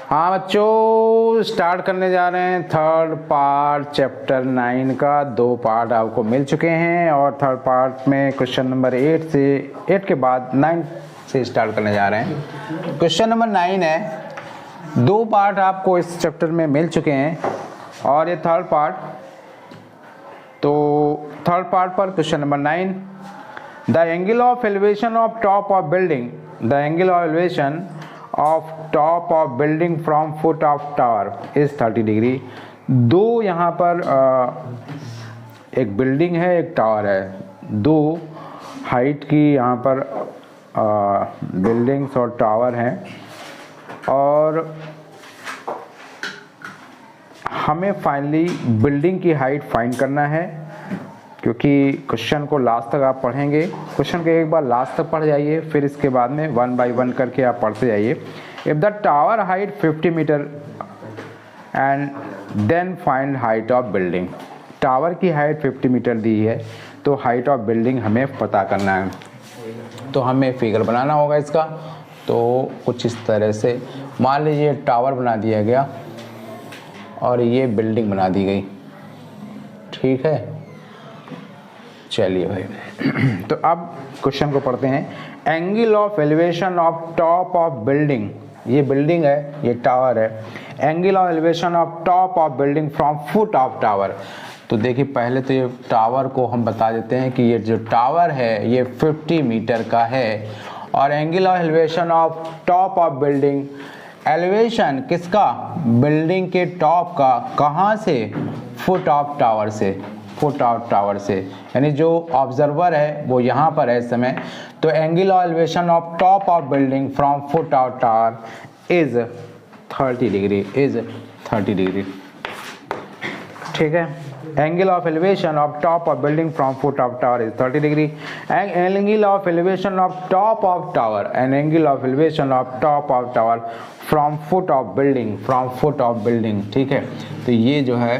हाँ बच्चों, स्टार्ट करने जा रहे हैं थर्ड पार्ट चैप्टर 9 का। 2 पार्ट आपको मिल चुके हैं और थर्ड पार्ट में क्वेश्चन नंबर 8 के बाद 9 से स्टार्ट करने जा रहे हैं। क्वेश्चन नंबर 9 है। 2 पार्ट आपको इस चैप्टर में मिल चुके हैं और ये थर्ड पार्ट। तो थर्ड पार्ट पर question number 9, the angle of elevation of top of building, the angle of elevation of top of building from foot of tower is 30 degree. दो यहाँ पर एक बिल्डिंग है, एक टावर है। दो हाइट की यहाँ पर बिल्डिंग्स और टावर हैं और हमें फाइनली बिल्डिंग की हाइट फाइंड करना है। क्योंकि क्वेश्चन को लास्ट तक आप पढ़ेंगे, क्वेश्चन को एक बार लास्ट तक पढ़ जाइए, फिर इसके बाद में 1 बाय 1 करके आप पढ़ते जाइए। If the tower height 50 metre and then find height of building. Tower की हाइट 50 मीटर दी है तो हाइट ऑफ बिल्डिंग हमें पता करना है। तो हमें फिगर बनाना होगा इसका। तो कुछ इस तरह से मान लीजिए टावर बना दिया गया और ये बिल्डिंग बना दी गई, ठीक है। चलिए भाई तो अब क्वेश्चन को पढ़ते हैं। Angle of elevation of top of building, ये बिल्डिंग है, ये टावर है। Angle of elevation of top of building from foot of tower. तो देखिए पहले तो ये टावर को हम बता देते हैं कि ये जो टावर है ये 50 मीटर का है और angle of elevation of top of building, elevation किसका, बिल्डिंग के टॉप का, कहाँ से, फुट ऑफ टावर से, फुट ऑफ टावर से, यानी जो ऑब्जर्वर है वो यहाँ पर है इस समय। तो angle of elevation of top of building from foot of tower is 30 degree, is 30 degree, ठीक है। Angle of elevation of top of building from foot of tower is 30 degree. Angle of elevation of top of tower and angle of elevation of top of tower from foot of building, from foot of building, ठीक है। तो ये जो है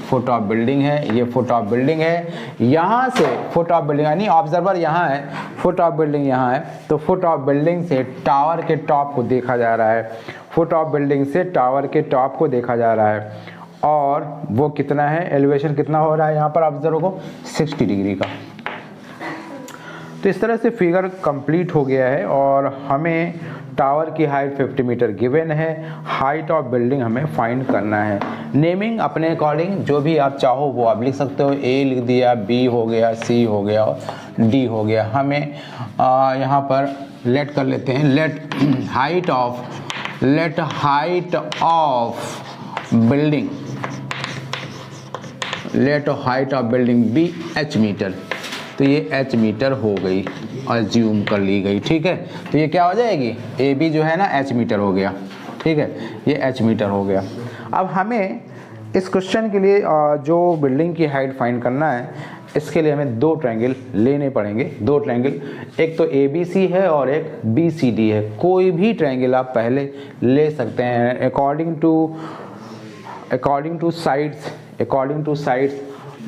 foot of building है, ये foot of building है। यहाँ से फुट ऑफ बिल्डिंग यानी ऑब्जर्वर यहाँ है, फुट ऑफ बिल्डिंग यहाँ है। तो फुट ऑफ बिल्डिंग से टावर के टॉप को देखा जा रहा है, फुट ऑफ बिल्डिंग से टावर के टॉप को देखा जा रहा है। और वो कितना है, एलिवेशन कितना हो रहा है यहाँ पर ऑब्जर्वर को, 60 डिग्री का। तो इस तरह से फिगर कंप्लीट हो गया है और हमें टावर की हाइट 50 मीटर गिवन है। हाइट ऑफ बिल्डिंग हमें फाइंड करना है। नेमिंग अपने अकॉर्डिंग जो भी आप चाहो वो आप लिख सकते हो। ए लिख दिया, बी हो गया, सी हो गया, डी हो गया। हमें यहाँ पर लेट कर लेते हैं, let height of building, let height of building be h metre. तो ये h मीटर हो गई, अज्यूम कर ली गई, ठीक है। तो ये क्या हो जाएगी, ए बी जो है ना h मीटर हो गया, ठीक है, ये h मीटर हो गया। अब हमें इस क्वेश्चन के लिए जो बिल्डिंग की हाइट फाइंड करना है, इसके लिए हमें 2 ट्रायंगल लेने पड़ेंगे। 2 ट्रायंगल, एक तो ABC है और एक BCD है। कोई भी ट्रायंगल आप पहले ले सकते हैं according to sides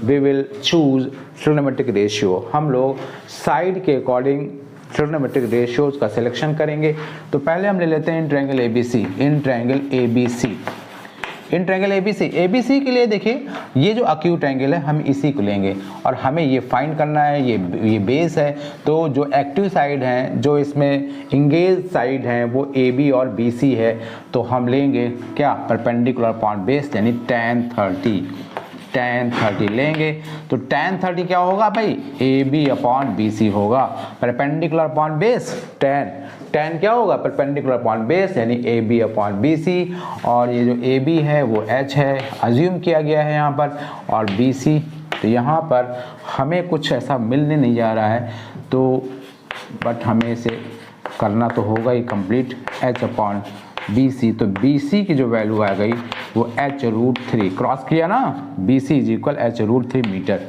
we will choose trigonometric ratio. हम लोग साइड के अकॉर्डिंग ट्रिग्नोमेट्रिक रेशियोज का सिलेक्शन करेंगे। तो पहले हम ले लेते हैं in triangle ABC, in triangle ABC के लिए देखिए ये जो एक्यूट एंगल है हम इसी को लेंगे और हमें ये फाइंड करना है। ये बेस है, तो जो एक्टिव साइड हैं, जो इसमें इंगेज साइड हैं वो AB और BC है। तो हम लेंगे क्या, परपेंडिकुलर अपॉन बेस, यानी tan 30 लेंगे। तो tan 30 क्या होगा भाई, AB अपॉन BC होगा। परपेंडिकुलर अपॉन बेस tan क्या होगा, परपेंडिकुलर अपॉन बेस, यानी AB अपॉन BC। और ये जो AB है वो H है, अज्यूम किया गया है यहाँ पर, और BC। तो यहाँ पर हमें कुछ ऐसा मिलने नहीं जा रहा है, तो बट हमें इसे करना तो होगा ही कंप्लीट। H अपॉन BC, तो BC की जो वैल्यू आ गई वो h√3, क्रॉस किया ना, BC is equal h√3 metre.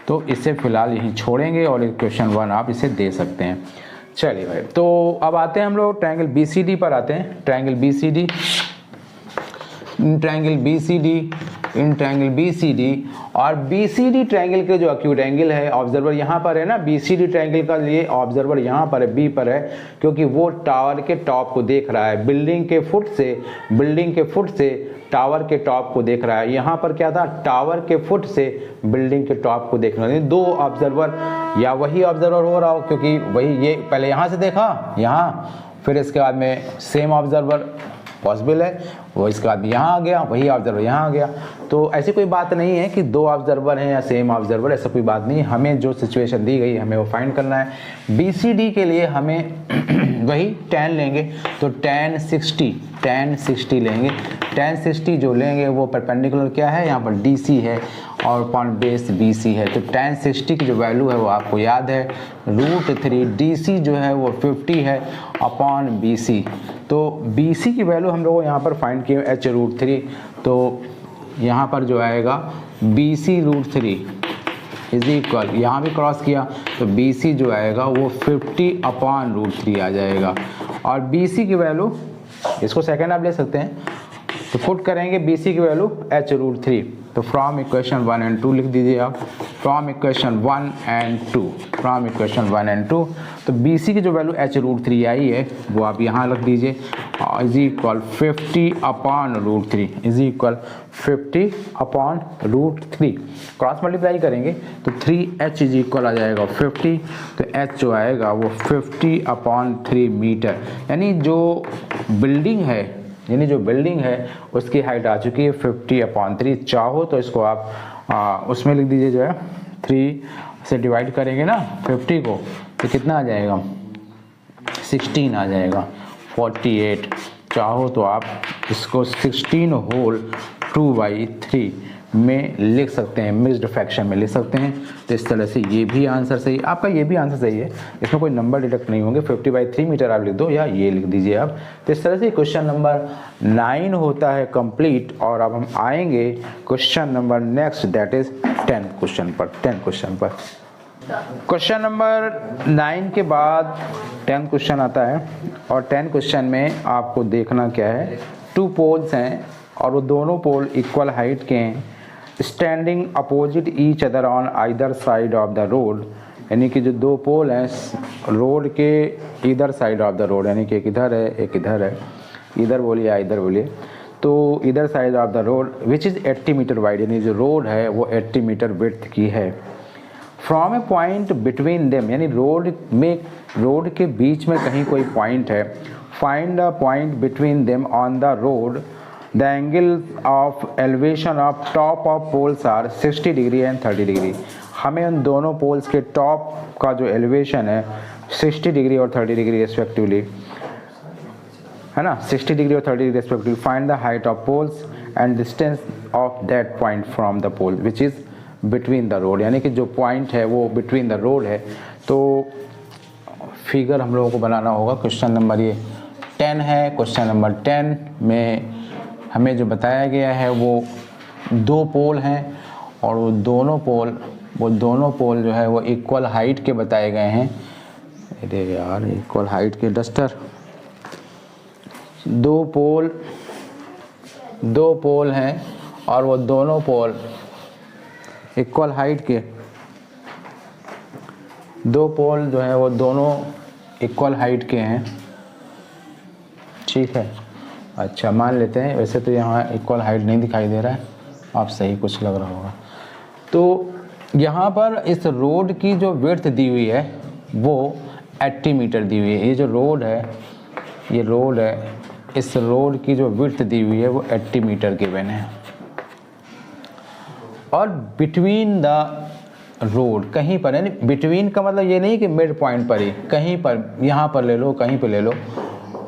तो इसे फिलहाल यहीं छोड़ेंगे और क्वेश्चन 1 आप इसे दे सकते हैं। चलिए भाई, तो अब आते हैं हम लोग ट्रायंगल BCD पर आते हैं। Triangle BCD, in triangle B C D और बी सी डी ट्रायंगल के जो एक्यूट एंगल है, ऑब्जर्वर यहाँ पर है ना, बी सी डी ट्रायंगल का लिए ऑब्जर्वर यहाँ पर है, बी पर है, क्योंकि वो टावर के टॉप को देख रहा है, बिल्डिंग के फुट से टावर के टॉप को देख रहा है। यहाँ पर क्या था, टावर के फुट से बिल्डिंग के टॉप को देख रहा है। दो ऑब्जर्वर या वही ऑब्जर्वर हो रहा हो, क्योंकि वही ये पहले यहाँ से देखा यहाँ, फिर इसके बाद में सेम ऑब्जर्वर पॉसिबल है, वो इसके बाद यहाँ आ गया, वही ऑब्जर्वर यहाँ आ गया। तो ऐसी कोई बात नहीं है कि दो ऑब्जर्वर हैं या सेम ऑब्जर्वर, ऐसा कोई बात नहीं है। हमें जो सिचुएशन दी गई हमें वो फाइंड करना है। बी सी डी के लिए हमें वही tan लेंगे, तो tan 60 लेंगे। tan 60 जो लेंगे वो परपेंडिकुलर क्या है, यहाँ पर DC है और अपॉन बेस BC है। तो tan 60 की जो वैल्यू है वो आपको याद है, √3, DC जो है वो 50 है अपॉन BC। तो BC की वैल्यू हम लोग यहाँ पर फाइंड किए h√3, तो यहाँ पर जो आएगा BC √3 इज इक्वल, यहाँ भी क्रॉस किया तो BC जो आएगा वो 50 अपॉन √3 आ जाएगा। और BC की वैल्यू, इसको सेकेंड आप ले सकते हैं, तो पुट करेंगे BC की वैल्यू h√3। तो फ्रॉम इक्वेशन 1 एंड 2 लिख दीजिए आप, फ्रॉम इक्वेशन 1 एंड 2, तो BC की जो वैल्यू h√3 आई है वो आप यहाँ रख दीजिए, is equal 50 upon √3 is equal 50 upon √3। Cross multiply करेंगे तो 3h इज इक्वल आ जाएगा 50, तो h जो आएगा वो 50 अपॉन 3 मीटर, यानी जो बिल्डिंग है उसकी हाइट आ चुकी है 50 अपॉन 3। चाहो तो इसको आप उसमें लिख दीजिए, जो है 3 से डिवाइड करेंगे ना 50 को, तो कितना आ जाएगा 16 आ जाएगा 48। चाहो तो आप इसको 16 होल 2/3 में लिख सकते हैं, मिक्स्ड फ्रैक्शन में लिख सकते हैं। तो इस तरह से ये भी आंसर सही, आपका ये भी आंसर सही है, इसमें कोई नंबर डिडक्ट नहीं होंगे। 50/3 मीटर आप लिख दो या ये लिख दीजिए आप। तो इस तरह से क्वेश्चन नंबर 9 होता है कंप्लीट। और अब हम आएंगे question number next, that is 10 question पर। क्वेश्चन नंबर 9 के बाद 10 क्वेश्चन आता है, और 10 क्वेश्चन में आपको देखना क्या है, 2 पोल्स हैं और वो दोनों पोल इक्वल हाइट के हैं, standing opposite each other on either side of the road, यानी कि जो 2 पोल हैं रोड के इधर साइड ऑफ द रोड, यानी कि एक इधर है एक इधर है, इधर बोलिए या इधर बोलिए, तो इधर side of the road which is 80 metre wide, यानी जो रोड है वो 80 मीटर विड्थ की है। From a point between them, यानी रोड के बीच में कहीं कोई पॉइंट है, find a point between them on the road, the angle of elevation of top of poles are 60 degree and 30 degree. हमें उन दोनों पोल्स के टॉप का जो एलिवेशन है 60 डिग्री और 30 डिग्री रेस्पेक्टिवली, है ना, 60 डिग्री और 30 degree respectively. Find the height of poles and distance of that point from the pole which is between the road, यानी कि जो पॉइंट है वो बिटवीन द रोड है। तो फिगर हम लोगों को बनाना होगा। क्वेश्चन नंबर ये 10 है। क्वेश्चन नंबर 10 में हमें जो बताया गया है वो 2 पोल हैं, और वो दोनों पोल जो है वो इक्वल हाइट के बताए गए हैं। अरे यार, इक्वल हाइट के डस्टर, 2 पोल हैं और वो दोनों पोल इक्वल हाइट के, 2 पोल जो है वो दोनों इक्वल हाइट के हैं, ठीक है। अच्छा, मान लेते हैं, वैसे तो यहाँ इक्वल हाइट नहीं दिखाई दे रहा है, आप सही कुछ लग रहा होगा। तो यहाँ पर इस रोड की जो विड्थ दी हुई है वो 80 मीटर दी हुई है। ये जो रोड है, इस रोड की जो विड्थ दी हुई है वो 80 मीटर गिवन है। और बिटवीन द रोड, कहीं पर, यानी बिटवीन का मतलब ये नहीं कि मिड पॉइंट पर ही, कहीं पर, यहाँ पर ले लो, कहीं पर ले लो,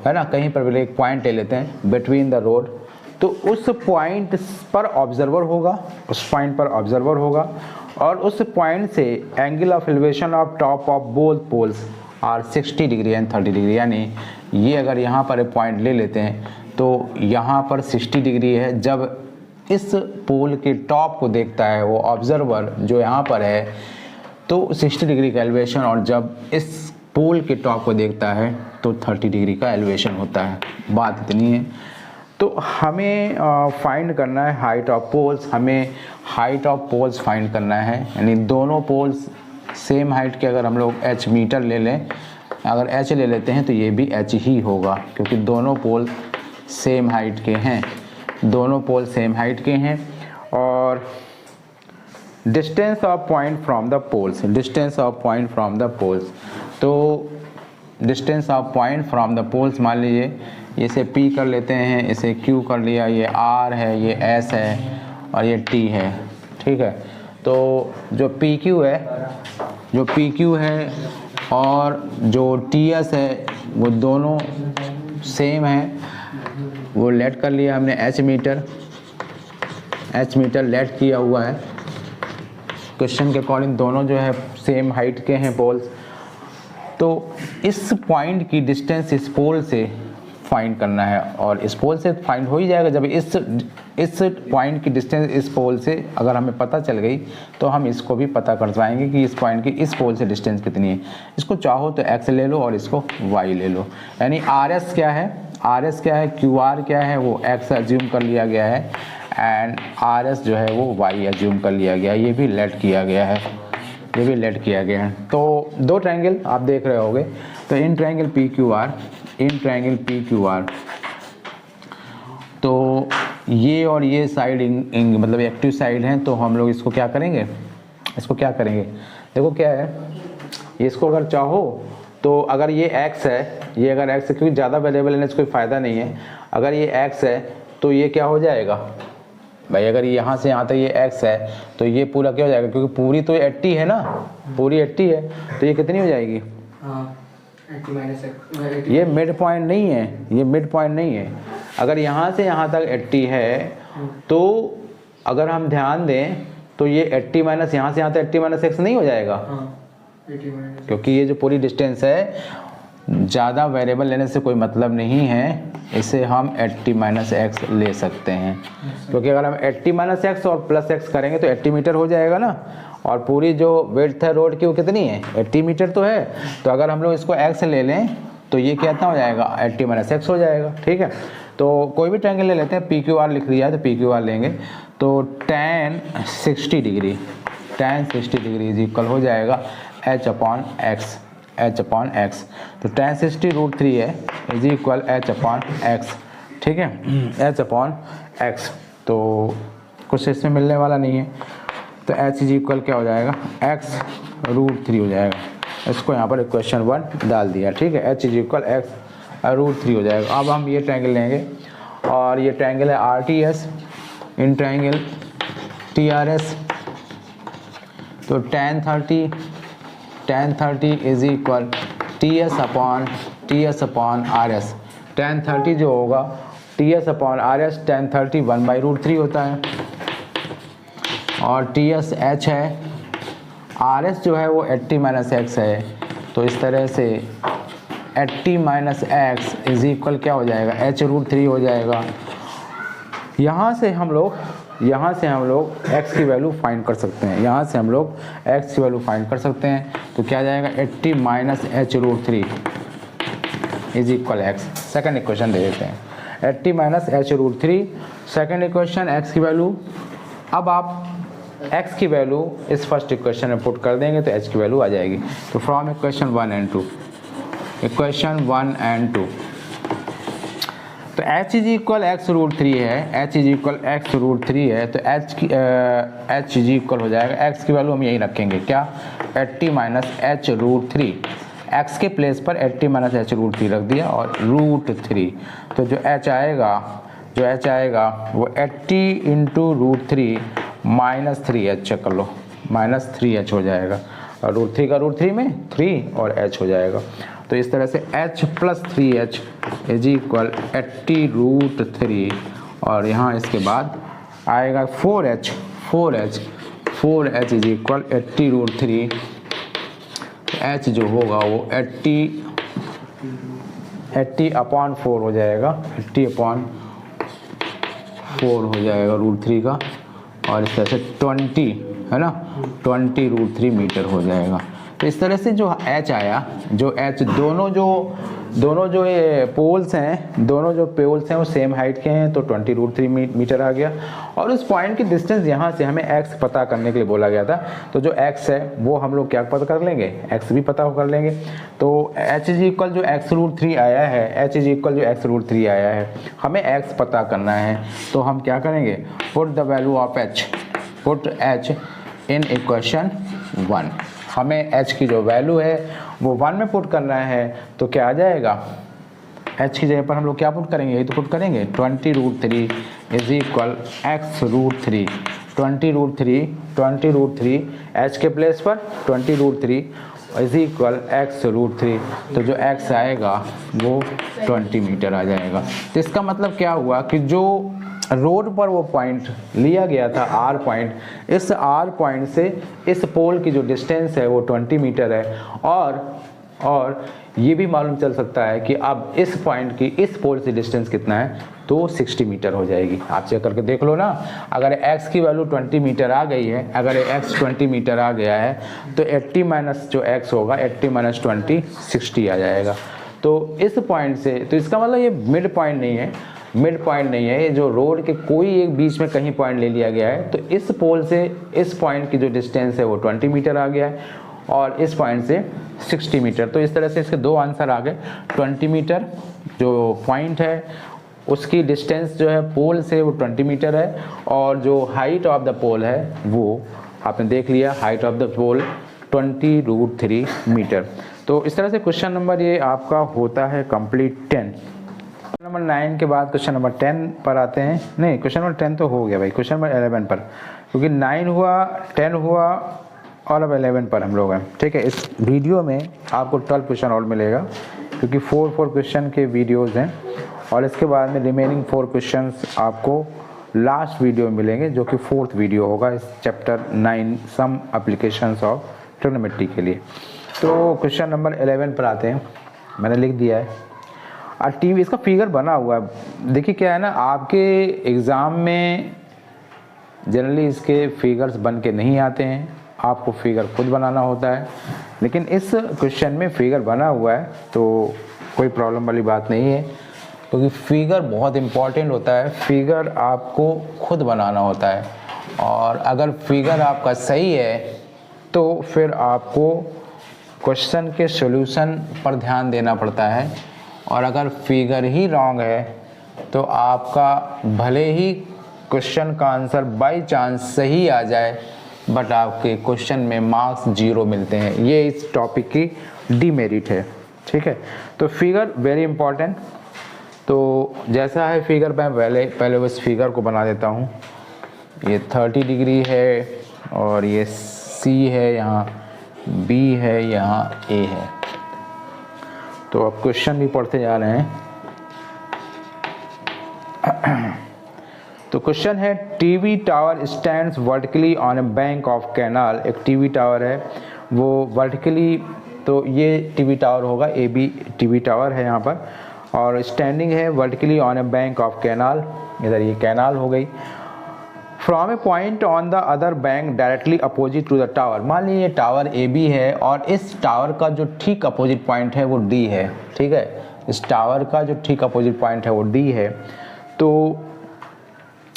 है ना, कहीं पर भी एक पॉइंट ले लेते हैं, बिटवीन द रोड। तो उस पॉइंट पर ऑब्जर्वर होगा, और उस पॉइंट से angle of elevation of top of both poles are 60 degree and 30 degree, यानी ये अगर यहाँ पर एक पॉइंट ले लेते हैं तो यहाँ पर 60 डिग्री है। जब इस पोल के टॉप को देखता है वो ऑब्जर्वर जो यहाँ पर है, तो 60 डिग्री का एलिवेशन, और जब इस पोल के टॉप को देखता है तो 30 डिग्री का एलिवेशन होता है। बात इतनी है। तो हमें फाइंड करना है हाइट ऑफ पोल्स, हमें हाइट ऑफ पोल्स फाइंड करना है, यानी दोनों पोल्स सेम हाइट के अगर हम लोग h मीटर ले लें, अगर h ले लेते हैं तो ये भी h ही होगा, क्योंकि दोनों पोल सेम हाइट के हैं, दोनों पोल सेम हाइट के हैं। और distance of point from the poles, distance of point from the poles, तो distance of point from the poles, मान लीजिए इसे P कर लेते हैं, इसे Q कर लिया, ये R है, ये S है और ये T है, ठीक है। तो जो PQ है और जो TS है वो दोनों सेम है, वो लेट कर लिया हमने h मीटर लेट किया हुआ है। क्वेश्चन के अकॉर्डिंग दोनों जो है सेम हाइट के हैं पोल्स। तो इस पॉइंट की डिस्टेंस इस पोल से फाइंड करना है, और इस पोल से फाइंड हो ही जाएगा जब इस पॉइंट की डिस्टेंस इस पोल से अगर हमें पता चल गई तो हम इसको भी पता कर पाएंगे कि इस पॉइंट की इस पोल से डिस्टेंस कितनी है। इसको चाहो तो x ले लो और इसको y ले लो, यानी RS क्या है, QR क्या है, वो x अज्यूम कर लिया गया है एंड RS जो है वो y अज्यूम कर लिया गया है, ये भी लेट किया गया है, ये भी लेट किया गया है। तो दो ट्रायंगल आप देख रहे होगे, तो इन ट्रायंगल PQR, तो ये और ये साइड मतलब एक्टिव साइड हैं, तो हम लोग इसको क्या करेंगे, देखो क्या है, इसको अगर चाहो तो अगर ये x है, ये अगर x है, क्योंकि ज़्यादा वेरिएबल है इसको कोई फ़ायदा नहीं है, अगर ये x है तो ये क्या हो जाएगा भाई, अगर यहाँ से यहाँ तक ये x है तो ये पूरा क्या हो जाएगा, क्योंकि पूरी तो 80 है ना, पूरी 80 है, तो ये कितनी हो जाएगी, 80 ये मिड पॉइंट नहीं है, अगर यहाँ से यहाँ तक 80 है तो अगर हम ध्यान दें तो ये 80 माइनस यहाँ से यहाँ तक 80 माइनस x नहीं हो जाएगा, क्योंकि ये जो पूरी डिस्टेंस है ज़्यादा वेरिएबल लेने से कोई मतलब नहीं है, इसे हम 80 माइनस x ले सकते हैं, क्योंकि अगर हम 80 माइनस x और प्लस x करेंगे तो 80 मीटर हो जाएगा ना, और पूरी जो विड्थ है रोड की वो कितनी है, 80 मीटर तो है, तो अगर हम लोग इसको x ले लें तो ये कितना हो जाएगा, 80 माइनस x हो जाएगा, ठीक है। तो कोई भी ट्रायंगल ले लेते हैं, PQR लिख दिया है तो PQR लेंगे, तो tan 60 डिग्री इज इक्वल हो जाएगा h अपॉन x, तो tan 60 √3 है is equal h upon x, ठीक है, h अपॉन x, तो कुछ इसमें मिलने वाला नहीं है, तो h इज इक्वल क्या हो जाएगा, x √3 हो जाएगा, इसको यहाँ पर इक्वेशन 1 डाल दिया, ठीक है, h इज इक्वल x √3 हो जाएगा। अब हम ये ट्रायंगल लेंगे और ये ट्रायंगल है RTS इन ट्रायंगल TRS, तो tan 30 is equal TS upon RS, tan 30 जो होगा TS अपॉन RS, tan 30 1/√3 होता है, और TS h है, RS जो है वो 80 माइनस x है, तो इस तरह से 80 माइनस x इज इक्वल क्या हो जाएगा, h √3 हो जाएगा। यहाँ से हम लोग x की वैल्यू फाइंड कर सकते हैं, तो क्या जाएगा, 80 minus h √3 is equal x, second equation दे देते हैं, 80 minus h √3, second equation x की वैल्यू, अब आप x की वैल्यू इस फर्स्ट इक्वेशन में पुट कर देंगे तो h की वैल्यू आ जाएगी। तो फ्रॉम इक्वेशन 1 and 2, तो h इज इक्वल x √3 है, तो h इज इक्वल हो जाएगा, x की वैल्यू हम यही रखेंगे, क्या, 80 माइनस h √3, x के प्लेस पर 80 माइनस h √3 रख दिया और √3, तो जो h आएगा वो 80 इंटू √3 माइनस 3h चेक कर लो, माइनस 3h हो जाएगा, और √3 का √3 में 3 और h हो जाएगा, तो इस तरह से h plus 3h is equal 80 √3, और यहाँ इसके बाद आएगा 4h इज इक्वल 80 √3, h जो होगा वो 80 अपॉन 4 हो जाएगा, 80 अपॉन 4 हो जाएगा √3 का, और इस तरह से 20 है ना, 20 √3 मीटर हो जाएगा। तो इस तरह से जो h आया, जो h दोनों जो ये पोल्स हैं, दोनों जो पोल्स हैं वो सेम हाइट के हैं, तो 20√3 मीटर आ गया। और उस पॉइंट की डिस्टेंस यहाँ से हमें x पता करने के लिए बोला गया था, तो जो x है वो हम लोग क्या पता कर लेंगे, x भी पता कर लेंगे। तो h इज इक्वल जो x√3 आया है, h इज इक्वल जो x√3 आया है, हमें x पता करना है, तो हम क्या करेंगे, put the value of h, put h in equation 1। हमें h की जो वैल्यू है वो 1 में पुट करना है, तो क्या आ जाएगा, h की जगह पर हम लोग क्या पुट करेंगे, यही तो पुट करेंगे, 20√3 इज इक्वल x√3, 20√3 h के प्लेस पर 20√3 इज इक्वल x√3, तो जो x आएगा वो 20 मीटर आ जाएगा। तो इसका मतलब क्या हुआ कि जो रोड पर वो पॉइंट लिया गया था R पॉइंट, इस R पॉइंट से इस पोल की जो डिस्टेंस है वो 20 मीटर है। और ये भी मालूम चल सकता है कि अब इस पॉइंट की इस पोल से डिस्टेंस कितना है, तो 60 मीटर हो जाएगी। आप चेक करके देख लो ना, अगर x की वैल्यू 20 मीटर आ गई है, अगर x 20 मीटर आ गया है तो 80 माइनस जो x होगा, 80 माइनस 20 60 आ जाएगा। तो इस पॉइंट से, तो इसका मतलब ये मिड पॉइंट नहीं है, मिड पॉइंट नहीं है, ये जो रोड के कोई एक बीच में कहीं पॉइंट ले लिया गया है। तो इस पोल से इस पॉइंट की जो डिस्टेंस है वो 20 मीटर आ गया है और इस पॉइंट से 60 मीटर। तो इस तरह से इसके दो आंसर आ गए। 20 मीटर जो पॉइंट है उसकी डिस्टेंस जो है पोल से वो 20 मीटर है, और जो हाइट ऑफ द पोल है वो आपने देख लिया, height of the pole 20√3 metre. तो इस तरह से क्वेश्चन नंबर ये आपका होता है कंप्लीट 10। नंबर 9 के बाद क्वेश्चन नंबर 10 पर आते हैं। नहीं, क्वेश्चन नंबर 10 तो हो गया भाई, क्वेश्चन नंबर 11 पर, क्योंकि 9 हुआ, 10 हुआ और अब 11 पर हम लोग हैं। ठीक है, इस वीडियो में आपको 12 क्वेश्चन और मिलेगा, क्योंकि 4 क्वेश्चन के वीडियोज़ हैं, और इसके बाद में रिमेनिंग 4 क्वेश्चंस आपको लास्ट वीडियो में मिलेंगे, जो कि 4th वीडियो होगा इस chapter 9 some applications of trigonometry के लिए। तो क्वेश्चन नंबर 11 पर आते हैं। मैंने लिख दिया है और टीवी, इसका फिगर बना हुआ है। देखिए क्या है ना, आपके एग्ज़ाम में जनरली इसके फिगर्स बन के नहीं आते हैं, आपको फिगर खुद बनाना होता है, लेकिन इस क्वेश्चन में फिगर बना हुआ है तो कोई प्रॉब्लम वाली बात नहीं है, क्योंकि फिगर बहुत इम्पॉर्टेंट होता है। फिगर आपको खुद बनाना होता है, और अगर फिगर आपका सही है तो फिर आपको क्वेश्चन के सॉल्यूशन पर ध्यान देना पड़ता है, और अगर फिगर ही रॉन्ग है तो आपका भले ही क्वेश्चन का आंसर बाय चांस सही आ जाए, बट आपके क्वेश्चन में मार्क्स 0 मिलते हैं। ये इस टॉपिक की डीमेरिट है। ठीक है, तो फिगर वेरी इंपॉर्टेंट। तो जैसा है फिगर, मैं पहले उस फिगर को बना देता हूँ। ये 30 डिग्री है, और ये C है, यहाँ B है, यहाँ A है। तो अब क्वेश्चन भी पढ़ते जा रहे हैं। तो क्वेश्चन है, TV tower stands vertically on a bank of canal. एक टीवी टावर है वो वर्टिकली, तो ये टीवी टावर होगा, AB टीवी टावर है यहाँ पर, और स्टैंडिंग है vertically on a bank of canal. इधर ये कैनाल हो गई। From a point on the other bank directly opposite to the tower. मान लीजिए टावर AB है, और इस टावर का जो ठीक अपोजिट पॉइंट है वो D है। ठीक है, इस टावर का जो ठीक अपोजिट पॉइंट है वो D है। तो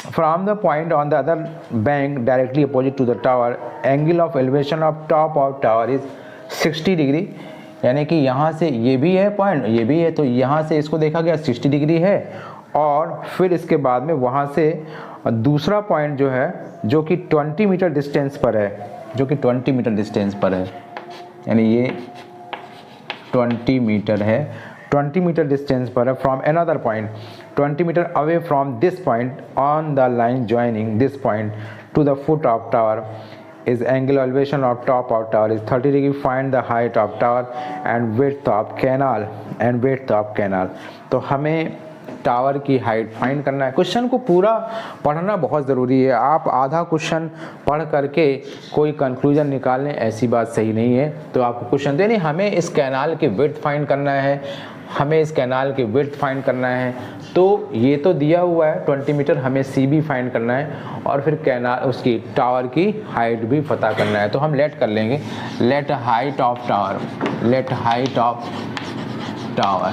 from the point on the other bank directly opposite to the tower, angle of elevation of top of tower is 60 degree. यानी कि यहाँ से ये भी है पॉइंट, ये भी है, तो यहाँ से इसको देखा गया 60 डिग्री है, और फिर इसके बाद में वहाँ से दूसरा पॉइंट जो है, जो कि 20 मीटर डिस्टेंस पर है, जो कि 20 मीटर डिस्टेंस पर है, यानी ये 20 मीटर है, 20 मीटर डिस्टेंस पर है from another point, 20 metre away from this point on the line joining this point to the foot of tower is angle elevation of top of tower is 30 degree. Find the height of tower and width of canal. तो हमें tower की height find करना है। Question को पूरा पढ़ना बहुत ज़रूरी है। आप आधा क्वेश्चन पढ़ करके कोई कंक्लूजन निकालने, ऐसी बात सही नहीं है। तो आपको क्वेश्चन देने, हमें इस कैनाल की विड्थ फाइंड करना है, हमें इस कैनाल की विड्थ फाइंड करना है। तो ये तो दिया हुआ है 20 मीटर, हमें सी भी फाइंड करना है और फिर कैनाल उसकी टावर की हाइट भी पता करना है। तो हम लेट कर लेंगे, let height of tower, let height of tower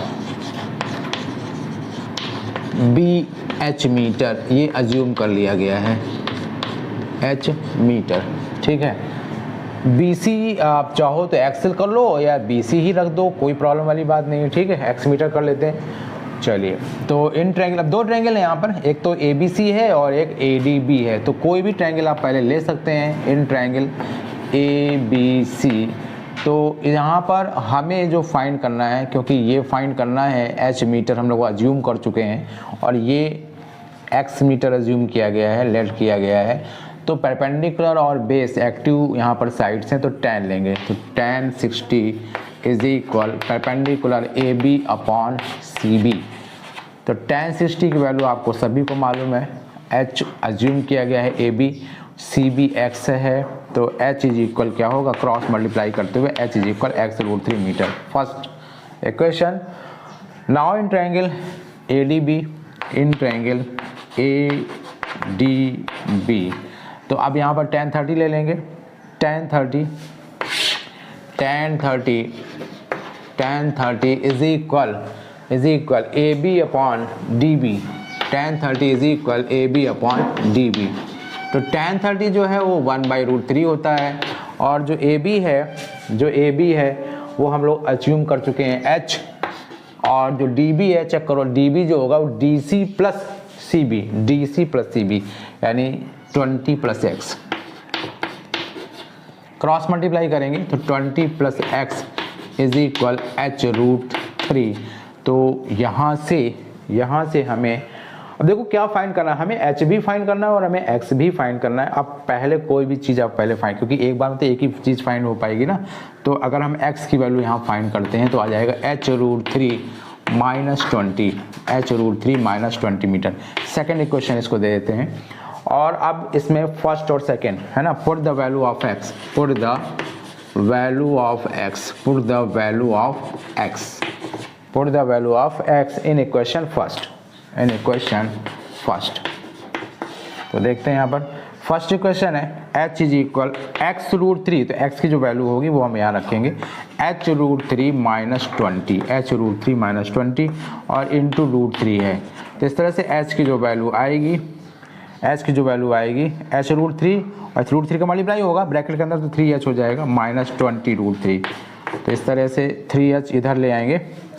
be H metre, ये अज्यूम कर लिया गया है एच मीटर, ठीक है। BC आप चाहो तो एक्सेल कर लो या BC ही रख दो, कोई प्रॉब्लम वाली बात नहीं है, ठीक है। एक्स मीटर कर लेते हैं। चलिए, तो इन ट्रायंगल, अब दो ट्रायंगल है यहाँ पर, एक तो ABC है और एक ADB है। तो कोई भी ट्रायंगल आप पहले ले सकते हैं, इन ट्रायंगल ABC। तो यहाँ पर हमें जो फाइंड करना है, क्योंकि ये फाइंड करना है एच मीटर हम लोग अज्यूम कर चुके हैं और ये एक्स मीटर अज्यूम किया गया है, लेट किया गया है। तो परपेंडिकुलर और बेस एक्टिव यहाँ पर साइड्स हैं, तो tan लेंगे। तो tan 60 is equal perpendicular AB upon CB। तो tan 60 की वैल्यू आपको सभी को मालूम है, H अज्यूम किया गया है, AB CB x है। तो H इज इक्वल क्या होगा, क्रॉस मल्टीप्लाई करते हुए H is equal x√3 metre, first equation. Now in triangle ADB, in triangle ADB, तो अब यहाँ पर tan 30 ले लेंगे, tan 30 is equal AB upon DB, tan 30 is equal AB upon DB। तो tan 30 जो है वो 1/√3 होता है और जो AB है वो हम लोग अज्यूम कर चुके हैं H, और जो DB है, चेक करो, DB जो होगा वो DC प्लस CB यानी 20 प्लस x, क्रॉस मल्टीप्लाई करेंगे तो 20 plus x is equal h√3। तो यहाँ से हमें, अब देखो क्या फाइंड करना है, हमें h भी फाइंड करना है और हमें x भी फाइंड करना है। अब पहले कोई भी चीज़ आप पहले फाइंड, क्योंकि एक बार में तो एक ही चीज़ फाइंड हो पाएगी ना। तो अगर हम x की वैल्यू यहाँ फाइंड करते हैं तो आ जाएगा h√3 minus 20 metre. Second equation इसको दे देते हैं और अब इसमें फर्स्ट और सेकेंड है ना, put the value of x, put the value of x in equation first. तो देखते हैं यहाँ पर फर्स्ट इक्वेशन है h इज इक्वल x√3, तो x की जो वैल्यू होगी वो हम यहाँ रखेंगे h√3 माइनस 20 और इंटू √3 है। तो इस तरह से h की जो वैल्यू आएगी h√3 और √3 का मल्टीप्लाई होगा ब्रैकेट के अंदर, तो 3h हो जाएगा माइनस 20√3। तो इस तरह से 3h इधर ले आएंगे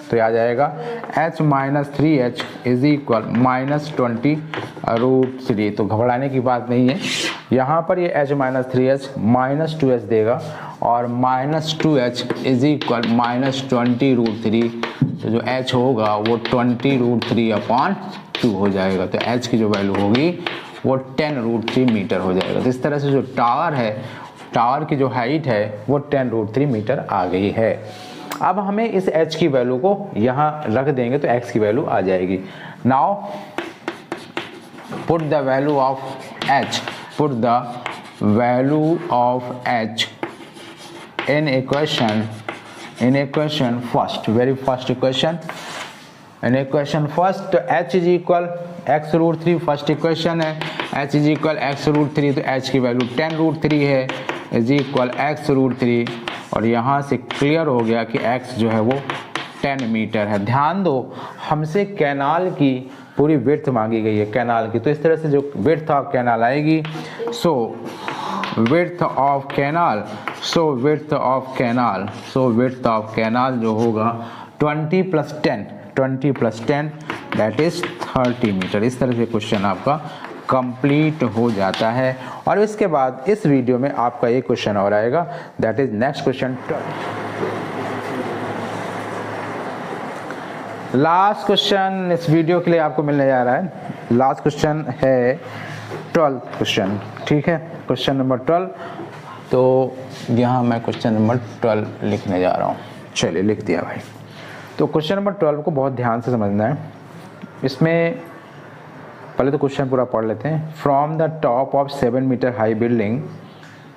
तो आ जाएगा h minus 3h is equal minus 20√3। तो घबराने की बात नहीं है, यहाँ पर ये h minus 3h minus 2h देगा और minus 2h is equal minus 20√3। तो जो h होगा वो 20√3 अपॉन 2 हो जाएगा। तो h की जो वैल्यू होगी वो 10√3 मीटर हो जाएगा। तो इस तरह से जो टावर की जो हाइट है वो 10√3 मीटर आ गई है। अब हमें इस h की वैल्यू को यहाँ रख देंगे तो x की वैल्यू आ जाएगी। Now put the value of h in equation first, very first equation, in equation first. तो h is equal x√3 first equation है, h इज इक्वल x√3, तो h की वैल्यू 10√3 है इज इक्वल x√3 और यहाँ से clear हो गया कि x जो है वो 10 मीटर है। ध्यान दो, हमसे कैनाल की पूरी विड्थ मांगी गई है कैनाल की, तो इस तरह से जो विड्थ ऑफ कैनाल आएगी, सो विड्थ ऑफ कैनाल जो होगा 20 प्लस 10 दैट इज 30 मीटर। इस तरह से क्वेश्चन आपका कंप्लीट हो जाता है। और इसके बाद इस वीडियो में आपका एक क्वेश्चन और आएगा, that is next question 12। Last question इस वीडियो के लिए आपको मिलने जा रहा है। लास्ट क्वेश्चन है 12 क्वेश्चन, ठीक है, क्वेश्चन नंबर 12। तो यहाँ मैं क्वेश्चन नंबर 12 लिखने जा रहा हूँ। चलिए लिख दिया भाई। तो क्वेश्चन नंबर 12 को बहुत ध्यान से समझना है। इसमें पहले तो क्वेश्चन पूरा पढ़ लेते हैं। From the top of 7 metre high building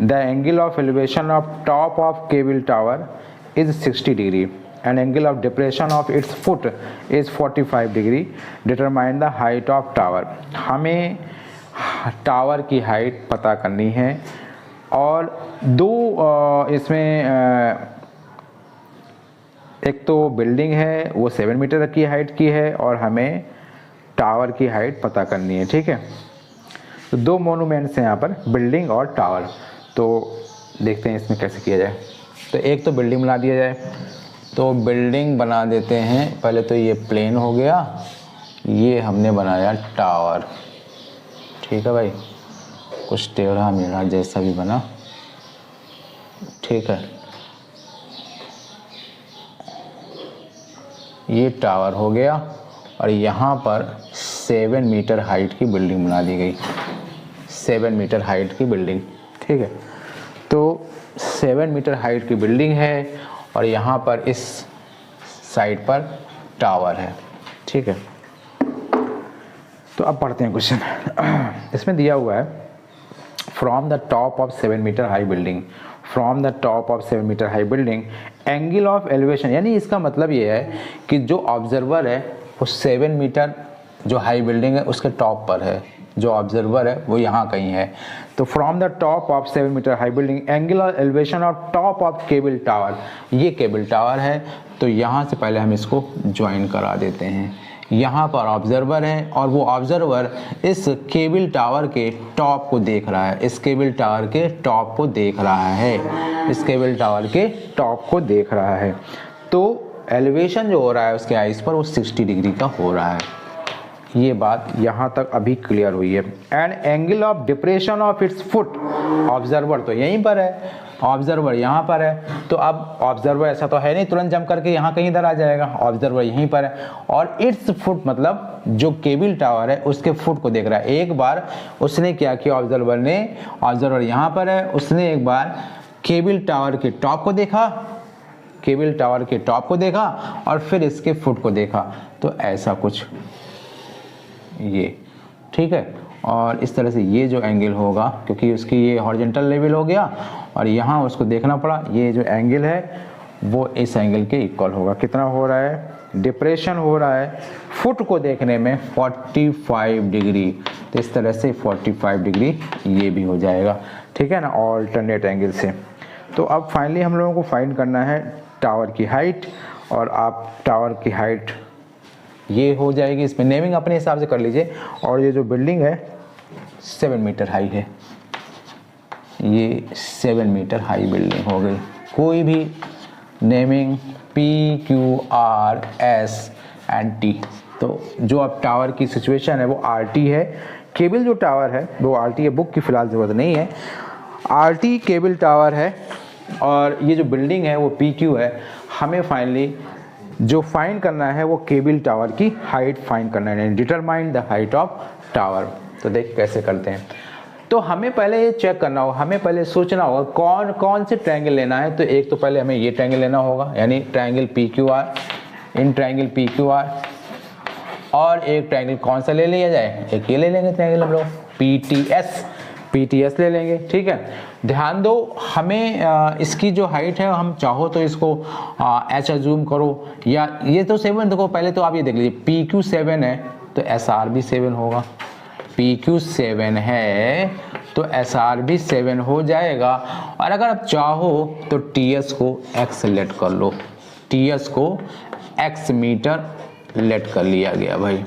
the angle of elevation of top of cable tower is 60 degree. And angle of depression of its foot is 45 degree, determine the height of tower. हमें tower की height पता करनी है और दो इसमें एक तो बिल्डिंग है वो 7 मीटर की हाइट की है और हमें टावर की हाइट पता करनी है, ठीक है। तो दो मोनूमेंट्स हैं यहाँ पर, बिल्डिंग और टावर। तो देखते हैं इसमें कैसे किया जाए। तो एक तो बिल्डिंग बना दिया जाए, तो बिल्डिंग बना देते हैं। पहले तो ये प्लेन हो गया, ये हमने बनाया टावर, ठीक है भाई, कुछ टेढ़ा मेढ़ा जैसा भी बना, ठीक है। ये टावर हो गया और यहाँ पर 7 मीटर हाइट की बिल्डिंग बना दी गई, 7 मीटर हाइट की बिल्डिंग, ठीक है। तो 7 मीटर हाइट की बिल्डिंग है और यहाँ पर इस साइड पर टावर है, ठीक है। तो अब पढ़ते हैं क्वेश्चन। इसमें दिया हुआ है from the top of 7 metre high building, from the top of 7 metre high building angle of elevation, यानी इसका मतलब ये है कि जो ऑब्जर्वर है वो 7 मीटर जो हाई बिल्डिंग है उसके टॉप पर है, जो ऑब्जर्वर है वो यहाँ कहीं है। तो from the top of 7 metre high building angle of elevation of top of cable tower, ये केबल टावर है। तो यहाँ से पहले हम इसको ज्वाइन करा देते हैं। यहाँ पर ऑब्जर्वर है और वो ऑब्जर्वर इस केबल टावर के टॉप को देख रहा है, इस केबल टावर के टॉप को देख रहा है, इस केबल टावर के टॉप को देख रहा है। तो एलिवेशन जो हो रहा है उसके आइस पर वो 60 डिग्री का हो रहा है। ये बात यहाँ तक अभी क्लियर हुई है। And angle of depression of its foot, observer तो यहीं पर है, ऑब्जर्वर यहाँ पर है। तो अब ऑब्जर्वर ऐसा तो है नहीं तुरंत जंप करके यहाँ कहीं इधर आ जाएगा, ऑब्जर्वर यहीं पर है और इट्स फुट मतलब जो केबल टावर है उसके फुट को देख रहा है। एक बार उसने क्या किया, ऑब्जर्वर यहाँ पर है, उसने एक बार केबल टावर के टॉप को देखा, केबल टावर के टॉप को देखा और फिर इसके फुट को देखा। तो ऐसा कुछ ये, ठीक है। और इस तरह से ये जो एंगल होगा, क्योंकि उसकी ये हॉरिजॉन्टल लेवल हो गया और यहाँ उसको देखना पड़ा, ये जो एंगल है वो इस एंगल के इक्वल होगा। कितना हो रहा है, डिप्रेशन हो रहा है फुट को देखने में 45 डिग्री, तो इस तरह से 45 डिग्री ये भी हो जाएगा, ठीक है ना, ऑल्टरनेट एंगल से। तो अब फाइनली हम लोगों को फाइंड करना है टावर की हाइट, और आप टावर की हाइट ये हो जाएगी, इसमें नेमिंग अपने हिसाब से कर लीजिए। और ये जो बिल्डिंग है 7 मीटर हाई है, ये 7 मीटर हाई बिल्डिंग हो गई। कोई भी नेमिंग PQRS एंड T, तो जो अब टावर की सिचुएशन है वो RT है। केबल जो टावर है वो RT है, बुक की फ़िलहाल ज़रूरत नहीं है। RT केबल टावर है और ये जो बिल्डिंग है वो PQ है। हमें फाइनली जो फाइंड करना है वो केबल टावर की हाइट फाइंड करना है, determine the height of tower. तो देख कैसे करते हैं। तो हमें पहले ये चेक करना होगा, हमें पहले सोचना होगा कौन कौन से ट्रायंगल लेना है। तो एक तो पहले हमें ये ट्रायंगल लेना होगा, यानी triangle PQR, in triangle PQR, और एक ट्रायंगल कौन सा ले लिया जाए, एक ये ले लेंगे ट्रायंगल हम लोग PTS ले लेंगे, ठीक है। ध्यान दो, हमें इसकी जो हाइट है हम चाहो तो इसको H अज्यूम करो, या ये तो 7, देखो पहले तो आप ये देख लीजिए PQ 7 है तो SR भी 7 होगा, PQ 7 है तो SR भी 7 हो जाएगा। और अगर आप चाहो तो TS को X लेट कर लो, TS को X मीटर लेट कर लिया गया भाई।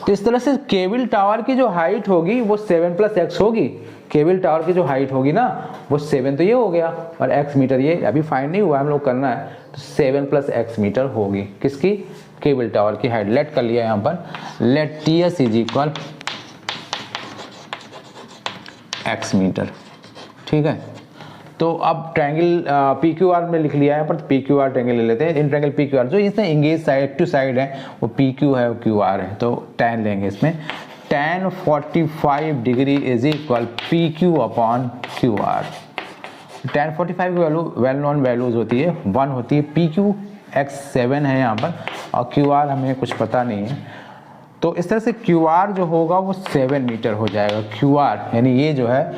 तो इस तरह से केबल टावर की जो हाइट होगी वो 7 + X होगी। केबल टावर की जो हाइट होगी ना वो 7 तो ये हो गया और X मीटर ये अभी फाइंड नहीं हुआ, हम लोग करना है। तो 7 + X मीटर होगी किसकी, केबल टावर की हाइट। लेट कर लिया यहाँ पर, लेट TS = X मीटर, ठीक है। तो अब ट्रायंगल PQR में लिख लिया है पर PQR ट्रायंगल ले लेते हैं। इन ट्रायंगल PQR जो इसमें इंगेज साइड, एक्टिव साइड है वो PQ है, वो QR है, तो tan लेंगे इसमें। tan 45 degree = PQ/QR। tan 45 की वैल्यू वेल नोन वैल्यूज होती है, 1 होती है, PQ X 7 है यहाँ पर और QR हमें कुछ पता नहीं है। तो इस तरह से QR जो होगा वो 7 मीटर हो जाएगा। QR यानी ये जो है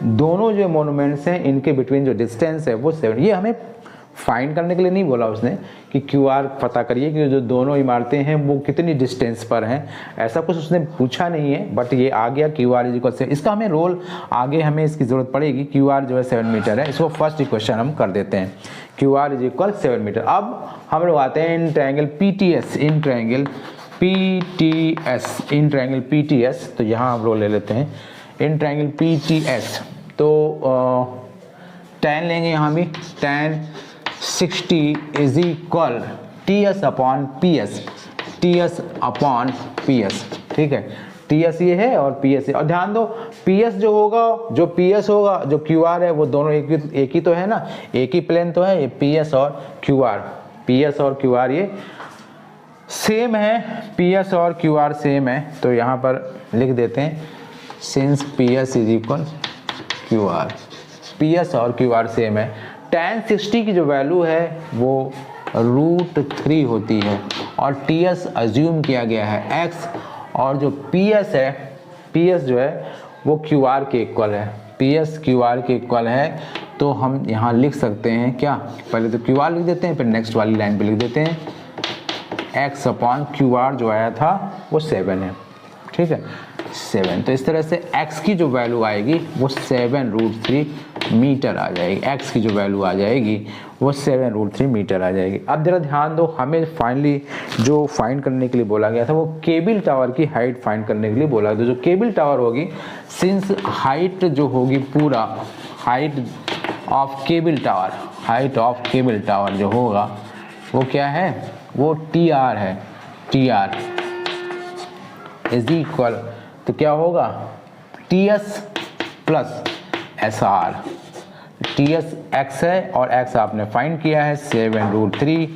दोनों जो मोनूमेंट्स हैं इनके बिटवीन जो डिस्टेंस है वो 7, ये हमें फाइंड करने के लिए नहीं बोला उसने कि QR पता करिए कि जो दोनों इमारतें हैं वो कितनी डिस्टेंस पर हैं, ऐसा कुछ उसने पूछा नहीं है। बट ये आ गया QR इज इक्वल से, इसका हमें रोल आगे हमें इसकी ज़रूरत पड़ेगी। QR जो है 7 मीटर है, इसको फर्स्ट इक्वेशन हम कर देते हैं, QR इज इक्वल 7 मीटर। अब हम लोग आते हैं in triangle PTS, in triangle PTS, तो यहाँ हम लोग ले लेते हैं इन ट्रायंगल PTS। तो tan लेंगे यहाँ भी, tan 60 is equal TS upon PS, TS upon PS, ठीक है। TS ये है और PS है, और ध्यान दो PS जो होगा, जो PS होगा, जो QR है, वो दोनों एक ही तो है ना, एक ही प्लेन तो है, ये PS और QR ये सेम है, PS और QR सेम है। तो यहाँ पर लिख देते हैं since PS is equal QR, PS और QR सेम है। tan 60 की जो वैल्यू है वो √3 होती है और TS अज्यूम किया गया है x, और जो PS है, PS जो है वो QR के इक्वल है, PS QR के इक्वल है। तो हम यहाँ लिख सकते हैं क्या, पहले तो QR लिख देते हैं, फिर नेक्स्ट वाली लाइन पे लिख देते हैं x अपॉन QR जो आया था वो 7 है, ठीक है 7। तो इस तरह से x की जो वैल्यू आएगी वो 7√3 मीटर आ जाएगी, x की जो वैल्यू आ जाएगी वो 7√3 मीटर आ जाएगी। अब जरा ध्यान दो, हमें फाइनली जो फाइंड करने के लिए बोला गया था वो केबल टावर की हाइट फाइंड करने के लिए बोला गया। तो जो केबल टावर होगी, सिंस हाइट जो होगी पूरा, हाइट ऑफ केबल टावर जो होगा वो क्या है, वो TR है, TR इज इक्वल, तो क्या होगा TS plus SR, TS x है और x आपने फाइंड किया है 7√3,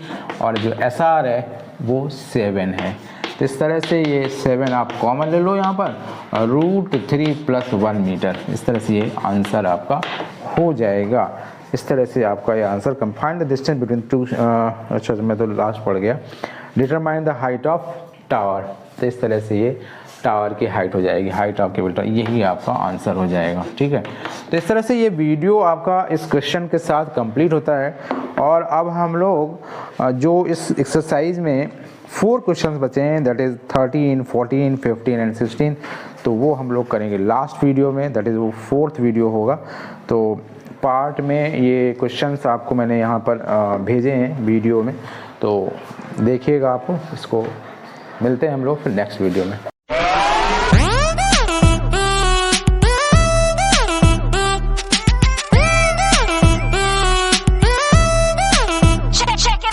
और जो SR है वो 7 है। तो इस तरह से ये 7 आप कॉमन ले लो यहाँ पर, √3 + 1 मीटर, इस तरह से ये आंसर आपका हो जाएगा। इस तरह से आपका ये answer come, find the distance between two, अच्छा मैं तो लास्ट पढ़ गया, determine the height of tower. तो इस तरह से ये टावर की हाइट हो जाएगी, हाइट ऑफ केबल टावर, यही आपका आंसर हो जाएगा, ठीक है। तो इस तरह से ये वीडियो आपका इस क्वेश्चन के साथ कंप्लीट होता है। और अब हम लोग जो इस एक्सरसाइज में 4 क्वेश्चंस बचे हैं, दैट इज़ 13, 14, 15 एंड 16, तो वो हम लोग करेंगे लास्ट वीडियो में, दैट इज़ वो 4th वीडियो होगा। तो पार्ट में ये क्वेश्चंस आपको मैंने यहाँ पर भेजे हैं वीडियो में, तो देखिएगा आप इसको। मिलते हैं हम लोग फिर नेक्स्ट वीडियो में।